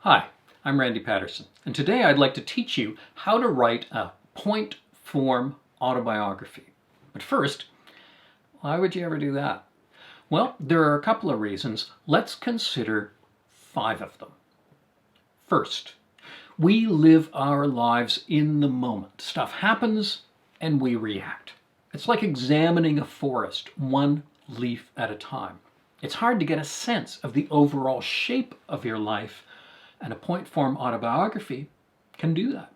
Hi, I'm Randy Patterson, and today I'd like to teach you how to write a point form autobiography. But first, why would you ever do that? Well, there are a couple of reasons. Let's consider 5 of them. First, we live our lives in the moment. Stuff happens and we react. It's like examining a forest, one leaf at a time. It's hard to get a sense of the overall shape of your life, and a point form autobiography can do that.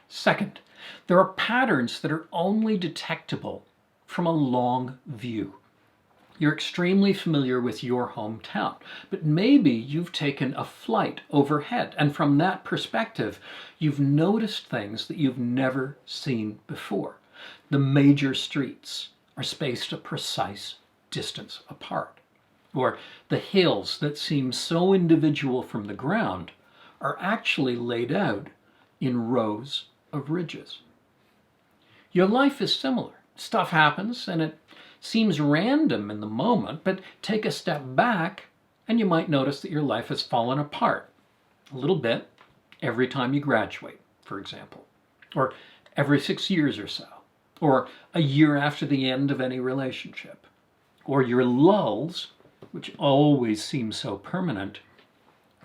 Second, there are patterns that are only detectable from a long view. You're extremely familiar with your hometown, but maybe you've taken a flight overhead, and from that perspective, you've noticed things that you've never seen before. The major streets are spaced a precise distance apart, or the hills that seem so individual from the ground are actually laid out in rows of ridges. Your life is similar. Stuff happens and it seems random in the moment, but take a step back and you might notice that your life has fallen apart a little bit every time you graduate, for example, or every 6 years or so, or a year after the end of any relationship, or your lulls, which always seem so permanent,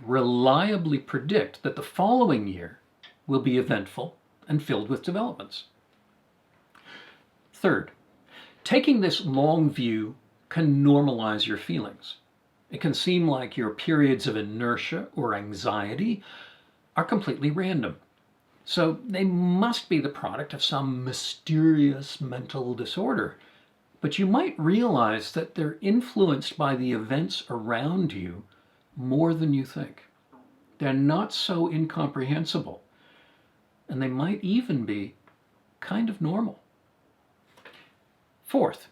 reliably predict that the following year will be eventful and filled with developments. Third, taking this long view can normalize your feelings. It can seem like your periods of inertia or anxiety are completely random. So they must be the product of some mysterious mental disorder. But you might realize that they're influenced by the events around you more than you think. They're not so incomprehensible, and they might even be kind of normal. Fourth,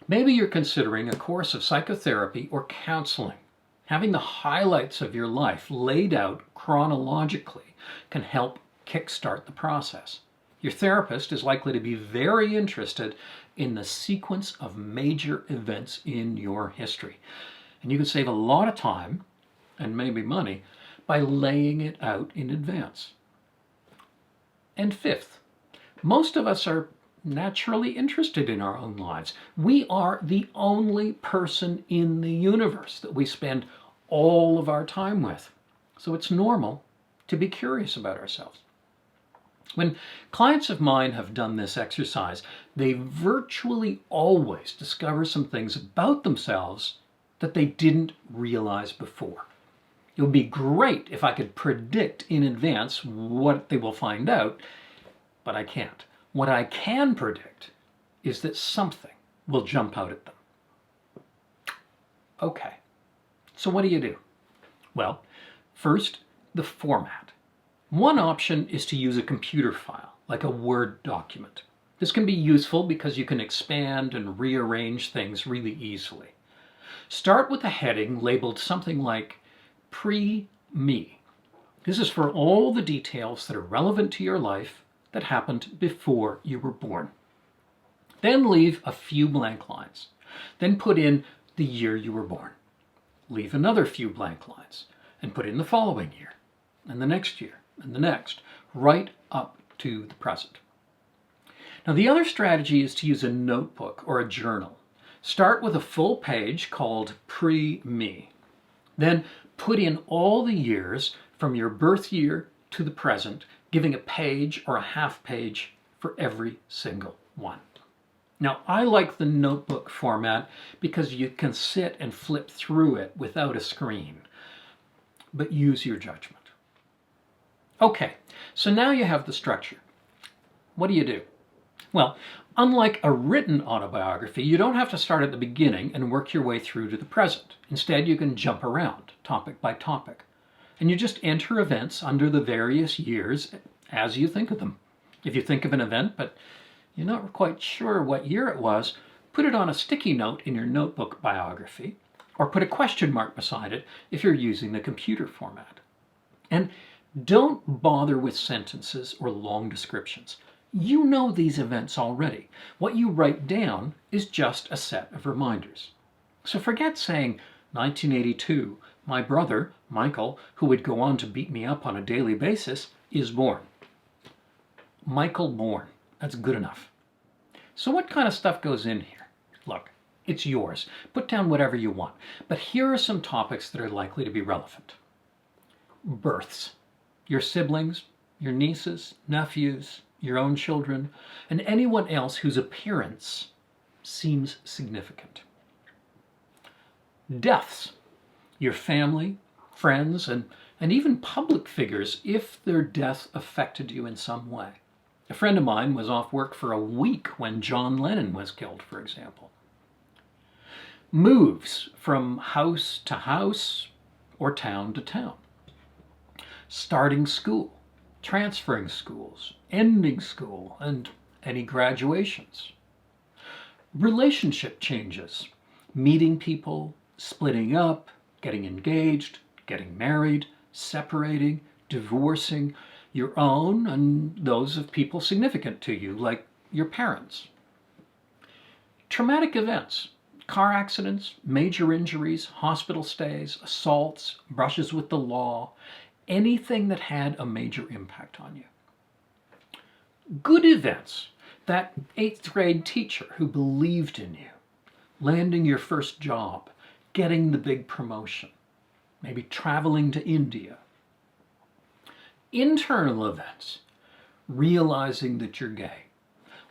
maybe you're considering a course of psychotherapy or counseling. Having the highlights of your life laid out chronologically can help kickstart the process. Your therapist is likely to be very interested in the sequence of major events in your history. And you can save a lot of time, and maybe money, by laying it out in advance. And fifth, most of us are naturally interested in our own lives. We are the only person in the universe that we spend all of our time with. So it's normal to be curious about ourselves. When clients of mine have done this exercise, they virtually always discover some things about themselves that they didn't realize before. It would be great if I could predict in advance what they will find out, but I can't. What I can predict is that something will jump out at them. Okay, so what do you do? Well, first, the format. One option is to use a computer file, like a Word document. This can be useful because you can expand and rearrange things really easily. Start with a heading labeled something like Pre-Me. This is for all the details that are relevant to your life that happened before you were born. Then leave a few blank lines. Then put in the year you were born. Leave another few blank lines and put in the following year, and the next year, and the next, right up to the present. Now, the other strategy is to use a notebook or a journal. Start with a full page called Pre-Me. Then put in all the years from your birth year to the present, giving a page or a half page for every single one. Now, I like the notebook format because you can sit and flip through it without a screen, but use your judgment. Okay, so now you have the structure. What do? Well, unlike a written autobiography, you don't have to start at the beginning and work your way through to the present. Instead, you can jump around, topic by topic. And you just enter events under the various years as you think of them. If you think of an event, but you're not quite sure what year it was, put it on a sticky note in your notebook biography, or put a question mark beside it if you're using the computer format. And don't bother with sentences or long descriptions. You know these events already. What you write down is just a set of reminders. So forget saying, 1982, my brother, Michael, who would go on to beat me up on a daily basis, is born. Michael born. That's good enough. So what kind of stuff goes in here? Look, it's yours. Put down whatever you want. But here are some topics that are likely to be relevant. Births. Your siblings, your nieces, nephews, your own children, and anyone else whose appearance seems significant. Deaths. Your family, friends, and even public figures if their death affected you in some way. A friend of mine was off work for a week when John Lennon was killed, for example. Moves from house to house or town to town. Starting school, transferring schools, ending school, and any graduations. Relationship changes, meeting people, splitting up, getting engaged, getting married, separating, divorcing, your own and those of people significant to you, like your parents. Traumatic events, car accidents, major injuries, hospital stays, assaults, brushes with the law, anything that had a major impact on you. Good events, that 8th grade teacher who believed in you, landing your first job, getting the big promotion, maybe traveling to India. Internal events, realizing that you're gay,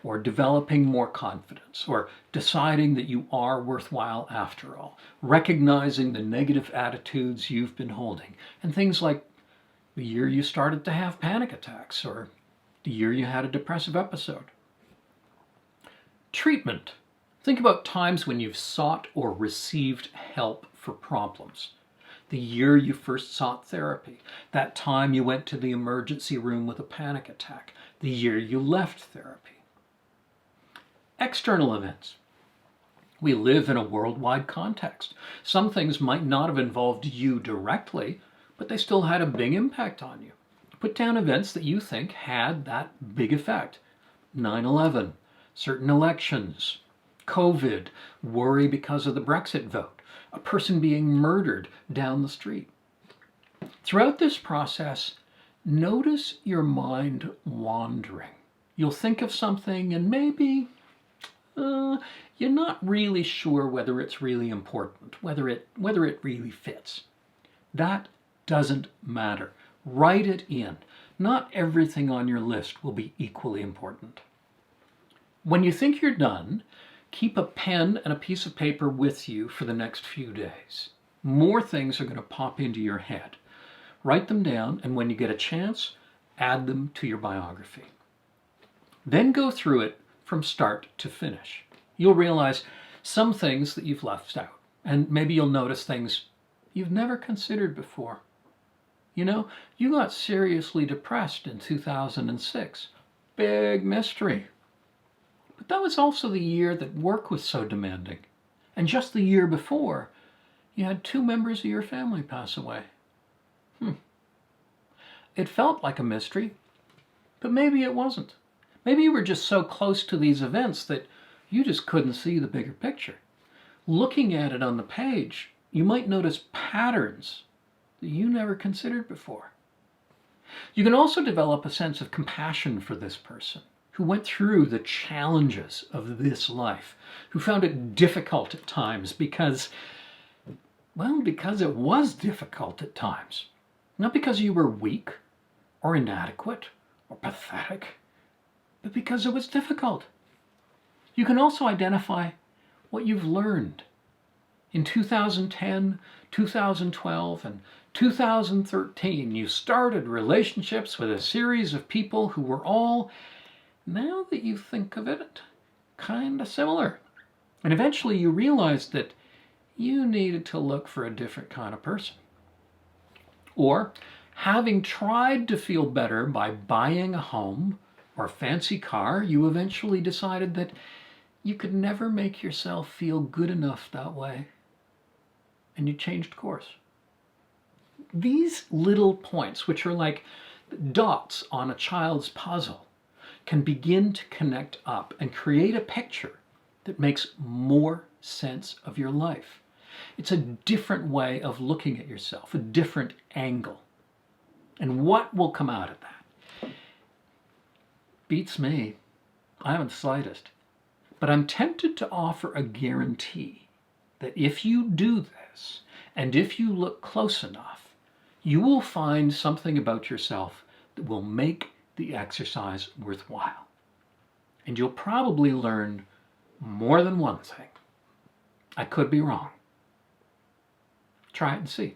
or developing more confidence, or deciding that you are worthwhile after all, recognizing the negative attitudes you've been holding, and things like the year you started to have panic attacks, or the year you had a depressive episode. Treatment. Think about times when you've sought or received help for problems. The year you first sought therapy, that time you went to the emergency room with a panic attack, the year you left therapy. External events. We live in a worldwide context. Some things might not have involved you directly, but they still had a big impact on you. Put down events that you think had that big effect. 9/11, certain elections, COVID, worry because of the Brexit vote, a person being murdered down the street. Throughout this process, notice your mind wandering. You'll think of something and maybe you're not really sure whether it's really important, whether it really fits. That doesn't matter. Write it in. Not everything on your list will be equally important. When you think you're done, keep a pen and a piece of paper with you for the next few days. More things are going to pop into your head. Write them down, and when you get a chance, add them to your biography. Then go through it from start to finish. You'll realize some things that you've left out, and maybe you'll notice things you've never considered before. You know, you got seriously depressed in 2006. Big mystery. But that was also the year that work was so demanding. And just the year before, you had 2 members of your family pass away. It felt like a mystery, but maybe it wasn't. Maybe you were just so close to these events that you just couldn't see the bigger picture. Looking at it on the page, you might notice patterns that you never considered before. You can also develop a sense of compassion for this person who went through the challenges of this life, who found it difficult at times because it was difficult at times. Not because you were weak or inadequate or pathetic, but because it was difficult. You can also identify what you've learned. In 2010, 2012, and 2013, you started relationships with a series of people who were all, now that you think of it, kind of similar. And eventually you realized that you needed to look for a different kind of person. Or, having tried to feel better by buying a home or a fancy car, you eventually decided that you could never make yourself feel good enough that way. And you changed course. These little points, which are like dots on a child's puzzle, can begin to connect up and create a picture that makes more sense of your life. It's a different way of looking at yourself, a different angle. And what will come out of that? Beats me. I haven't the slightest. But I'm tempted to offer a guarantee that if you do this, and if you look close enough, you will find something about yourself that will make the exercise worthwhile. And you'll probably learn more than one thing. I could be wrong. Try it and see.